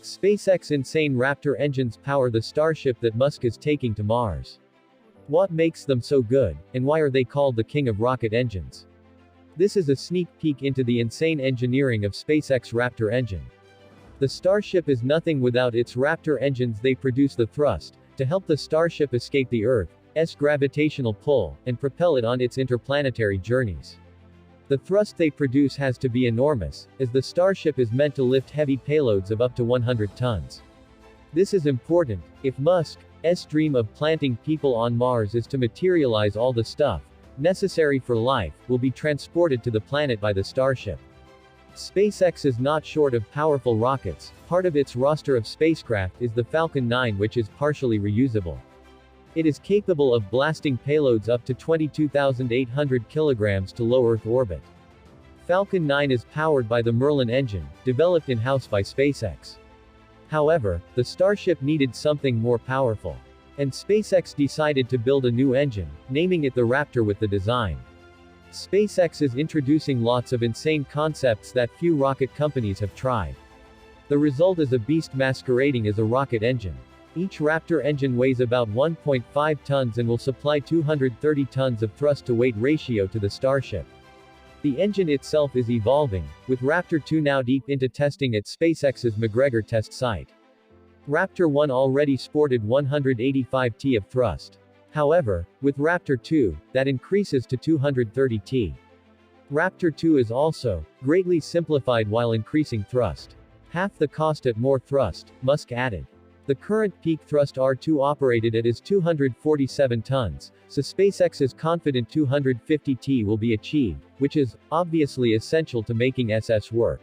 SpaceX insane Raptor engines power the Starship that Musk is taking to Mars. What makes them so good, and why are they called the king of rocket engines? This is a sneak peek into the insane engineering of SpaceX Raptor engine. The Starship is nothing without its Raptor engines. They produce the thrust to help the Starship escape the Earth's gravitational pull, and propel it on its interplanetary journeys. The thrust they produce has to be enormous, as the Starship is meant to lift heavy payloads of up to 100 tons. This is important if Musk's dream of planting people on Mars is to materialize. All the stuff necessary for life will be transported to the planet by the Starship. SpaceX is not short of powerful rockets. Part of its roster of spacecraft is the Falcon 9, which is partially reusable. It is capable of blasting payloads up to 22,800 kilograms to low Earth orbit. Falcon 9 is powered by the Merlin engine, developed in-house by SpaceX. However, the Starship needed something more powerful. And SpaceX decided to build a new engine, naming it the Raptor with the design. SpaceX is introducing lots of insane concepts that few rocket companies have tried. The result is a beast masquerading as a rocket engine. Each Raptor engine weighs about 1.5 tons and will supply 230 tons of thrust-to-weight ratio to the Starship. The engine itself is evolving, with Raptor 2 now deep into testing at SpaceX's McGregor test site. Raptor 1 already sported 185 t of thrust. However, with Raptor 2, that increases to 230 t. Raptor 2 is also greatly simplified while increasing thrust. Half the cost at more thrust, Musk added. The current peak thrust R2 operated at is 247 tons, so SpaceX is confident 250 t will be achieved, which is, obviously essential to making SS work.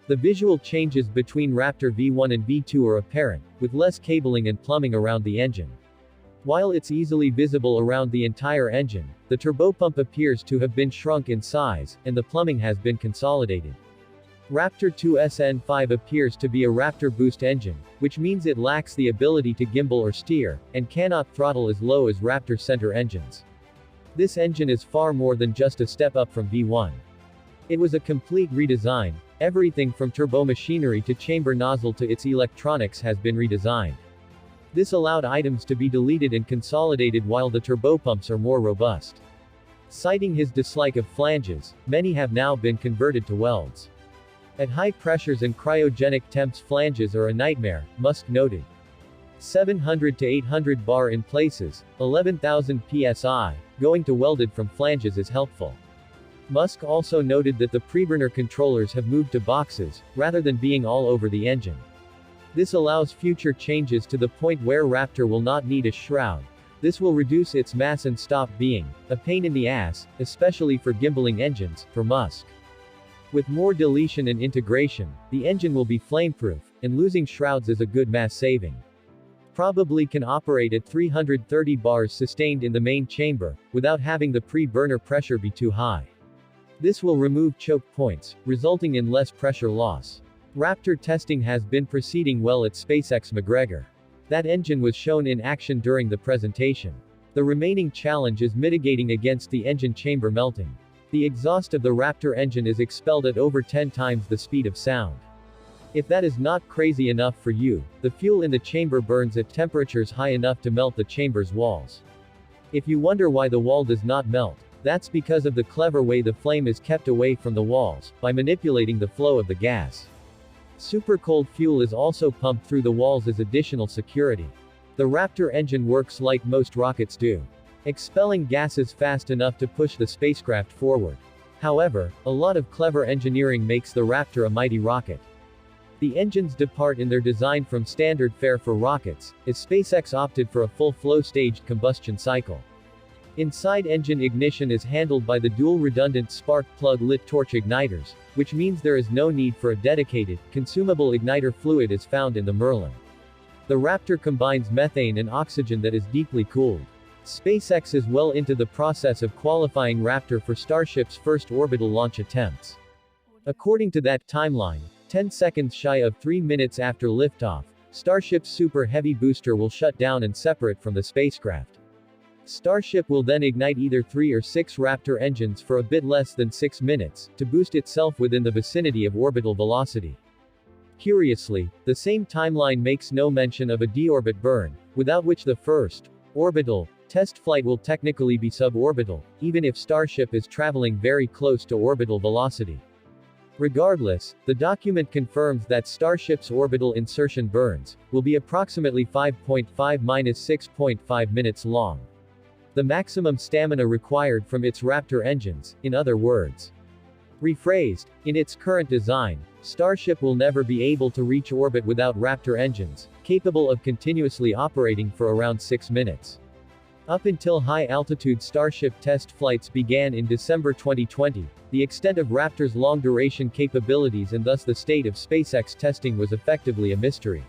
The visual changes between Raptor V1 and V2 are apparent, with less cabling and plumbing around the engine. While it's easily visible around the entire engine, the turbopump appears to have been shrunk in size, and the plumbing has been consolidated. Raptor 2 SN5 appears to be a Raptor boost engine, which means it lacks the ability to gimbal or steer, and cannot throttle as low as Raptor center engines. This engine is far more than just a step up from V1. It was a complete redesign. Everything from turbomachinery to chamber nozzle to its electronics has been redesigned. This allowed items to be deleted and consolidated while the turbopumps are more robust. Citing his dislike of flanges, many have now been converted to welds. At high pressures and cryogenic temps, flanges are a nightmare, Musk noted. 700 to 800 bar in places, 11,000 psi, going to welded from flanges is helpful. Musk also noted that the preburner controllers have moved to boxes, rather than being all over the engine. This allows future changes to the point where Raptor will not need a shroud. This will reduce its mass and stop being a pain in the ass, especially for gimbaling engines, for Musk. With more deletion and integration, the engine will be flameproof, and losing shrouds is a good mass saving. Probably can operate at 330 bars sustained in the main chamber, without having the pre-burner pressure be too high. This will remove choke points, resulting in less pressure loss. Raptor testing has been proceeding well at SpaceX McGregor. That engine was shown in action during the presentation. The remaining challenge is mitigating against the engine chamber melting. The exhaust of the Raptor engine is expelled at over 10 times the speed of sound. If that is not crazy enough for you, the fuel in the chamber burns at temperatures high enough to melt the chamber's walls. If you wonder why the wall does not melt, that's because of the clever way the flame is kept away from the walls, by manipulating the flow of the gas. Supercold fuel is also pumped through the walls as additional security. The Raptor engine works like most rockets do, expelling gases fast enough to push the spacecraft forward. However, a lot of clever engineering makes the Raptor a mighty rocket. The engines depart in their design from standard fare for rockets, as SpaceX opted for a full flow staged combustion cycle. Inside engine ignition is handled by the dual redundant spark plug lit torch igniters, which means there is no need for a dedicated, consumable igniter. Fluid is found in the Merlin. The Raptor combines methane and oxygen that is deeply cooled. SpaceX is well into the process of qualifying Raptor for Starship's first orbital launch attempts. According to that timeline, 10 seconds shy of 3 minutes after liftoff, Starship's Super Heavy booster will shut down and separate from the spacecraft. Starship will then ignite either 3 or 6 Raptor engines for a bit less than 6 minutes, to boost itself within the vicinity of orbital velocity. Curiously, the same timeline makes no mention of a deorbit burn, without which the first orbital test flight will technically be suborbital, even if Starship is traveling very close to orbital velocity. Regardless, the document confirms that Starship's orbital insertion burns will be approximately 5.5–6.5 minutes long. The maximum stamina required from its Raptor engines, in other words. Rephrased, in its current design, Starship will never be able to reach orbit without Raptor engines, capable of continuously operating for around 6 minutes. Up until high-altitude Starship test flights began in December 2020, the extent of Raptor's long-duration capabilities and thus the state of SpaceX testing was effectively a mystery.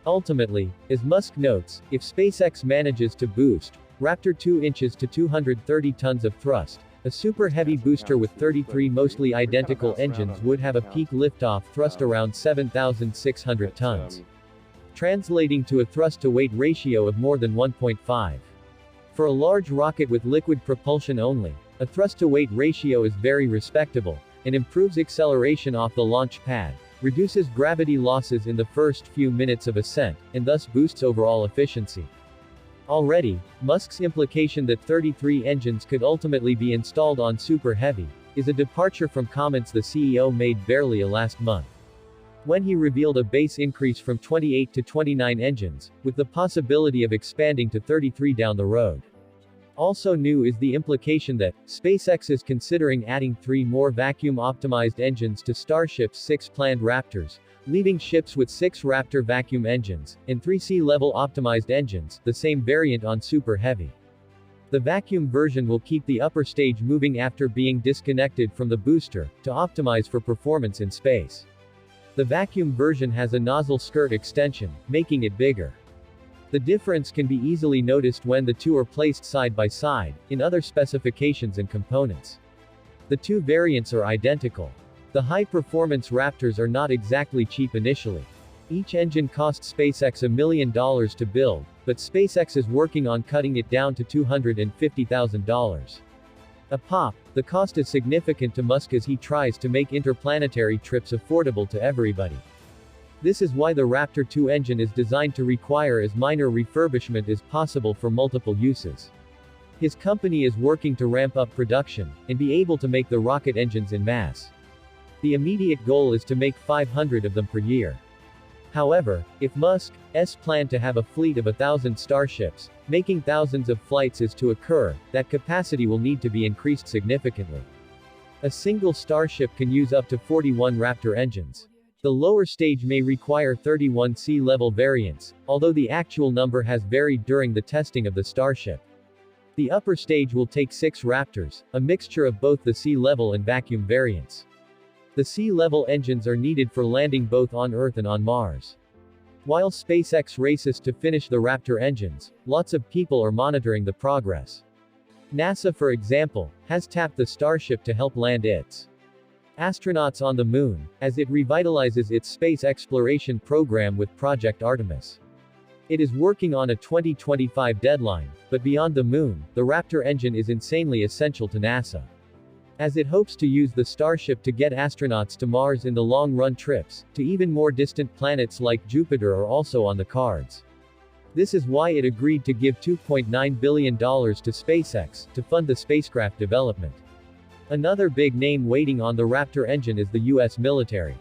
Ultimately, as Musk notes, if SpaceX manages to boost Raptor 2 inches to 230 tons of thrust, a super heavy booster with 33 mostly identical engines would have a peak liftoff thrust around 7,600 tons. Translating to a thrust-to-weight ratio of more than 1.5. For a large rocket with liquid propulsion only, a thrust-to-weight ratio is very respectable, and improves acceleration off the launch pad, reduces gravity losses in the first few minutes of ascent, and thus boosts overall efficiency. Already, Musk's implication that 33 engines could ultimately be installed on Super Heavy is a departure from comments the CEO made barely last month, when he revealed a base increase from 28 to 29 engines, with the possibility of expanding to 33 down the road. Also new is the implication that SpaceX is considering adding 3 more vacuum-optimized engines to Starship's 6 planned Raptors, leaving ships with 6 Raptor vacuum engines, and 3 sea-level optimized engines, the same variant on Super Heavy. The vacuum version will keep the upper stage moving after being disconnected from the booster, to optimize for performance in space. The vacuum version has a nozzle skirt extension, making it bigger. The difference can be easily noticed when the two are placed side by side, in other specifications and components. The two variants are identical. The high-performance Raptors are not exactly cheap initially. Each engine cost SpaceX $1 million to build, but SpaceX is working on cutting it down to $250,000 a pop. The cost is significant to Musk as he tries to make interplanetary trips affordable to everybody. This is why the Raptor 2 engine is designed to require as minor refurbishment as possible for multiple uses. His company is working to ramp up production, and be able to make the rocket engines in mass. The immediate goal is to make 500 of them per year. However, if Musk's plan to have a fleet of 1,000 Starships, making thousands of flights is to occur, that capacity will need to be increased significantly. A single Starship can use up to 41 Raptor engines. The lower stage may require 31 sea-level variants, although the actual number has varied during the testing of the Starship. The upper stage will take 6 Raptors, a mixture of both the sea-level and vacuum variants. The sea-level engines are needed for landing both on Earth and on Mars. While SpaceX races to finish the Raptor engines, lots of people are monitoring the progress. NASA, for example, has tapped the Starship to help land its astronauts on the Moon, as it revitalizes its space exploration program with Project Artemis. It is working on a 2025 deadline, but beyond the Moon, the Raptor engine is insanely essential to NASA, as it hopes to use the Starship to get astronauts to Mars in the long-run trips, to even more distant planets like Jupiter are also on the cards. This is why it agreed to give $2.9 billion to SpaceX, to fund the spacecraft development. Another big name waiting on the Raptor engine is the US military.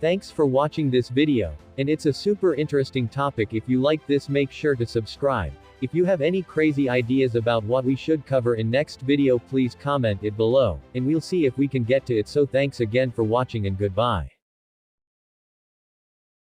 Thanks for watching this video, and it's a super interesting topic. If you like this, make sure to subscribe. If you have any crazy ideas about what we should cover in next video, please comment it below, and we'll see if we can get to it. So thanks again for watching and goodbye.